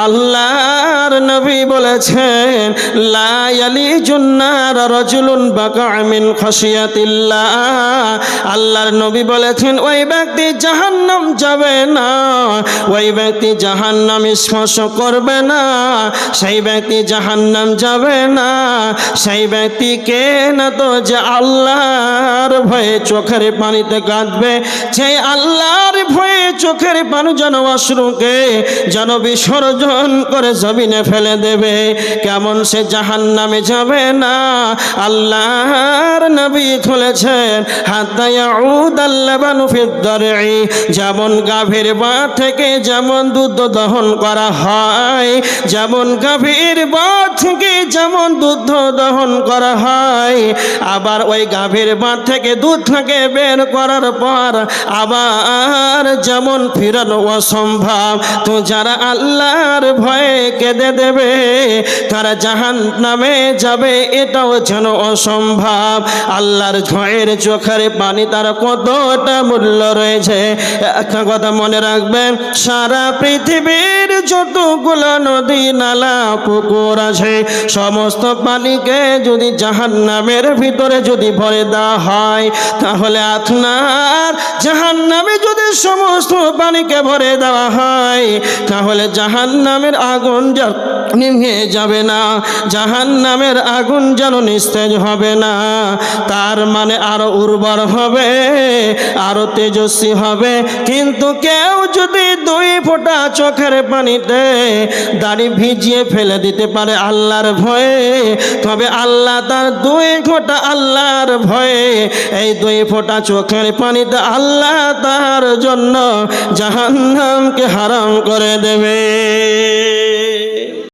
আল্লাহর নবী বলেছেন লা ইয়ালিজুন নার রাজুলুন বাকা মিন খাশিয়াতিল্লাহ। আল্লাহর নবী বলেছেন ওই ব্যক্তি জাহান্নাম যাবে না, ওই ব্যক্তি জাহান্নাম স্পর্শ করবে না, সেই ব্যক্তি জাহান্নাম যাবে না, সেই ব্যক্তিকে না তো যে আল্লাহর ভয়ে চোখের পানিতে কাঁদবে, সেই আল্লাহর ভয়ে চোখের পানি যেন অশ্রুকে যেন বিসর্জন করে জমিনে ফেলে দেবে, কেমন সে জাহান্নামে যাবে না। আল্লাহর নবী বলেছেন হাত্তা ইয়াউদাল লাবানু ফিদ-দার'i, যেমন গাভীর বাট থেকে যেমন দুধ দহন করা হয়, যেমন গাভীর বাট থেকে যেমন দুধ দহন করা হয়, আবার ওই গাভীর বাট থেকে দুধটাকে বের করার পর আবার যেমন ফিরানো অসম্ভব, তো যারা আল্লাহর ভয়ে কেঁদে দেবে তারা জাহান্নামে যাবে, এটাও যেন অসম্ভব। আল্লাহর ভয়ের চোখের পানি তার কতটা মূল্য রয়েছে। একটা কথা মনে রাখবেন, সারা পৃথিবীর যতগুলো নদী নালা পুকুর আছে সমস্ত পানিকে যদি জাহান্নামের ভিতরে যদি ভরে দেওয়া হয়, তাহলে আপনার জাহান্নামে যদি সমস্ত পানিকে ভরে দেওয়া হয় তাহলে জাহান্নামের আগুন নিভে যাবে না, জাহান্নামের আগুন যেন নিস্তেজ হবে না, তার মানে আরো উর্বর হবে, আরো তেজস্বী হবে। কিন্তু কেউ যদি 2 ফোঁটা চোখের পানিতে দাড়ি ভিজিয়ে ফেলে দিতে পারে আল্লাহর ভয়ে, তবে আল্লাহ তার 2 ফোঁটা আল্লাহর ভয়ে এই 2 ফোঁটা চোখের পানিতে আল্লাহ তার জন্য জাহান্নামকে হারাম করে দেবে।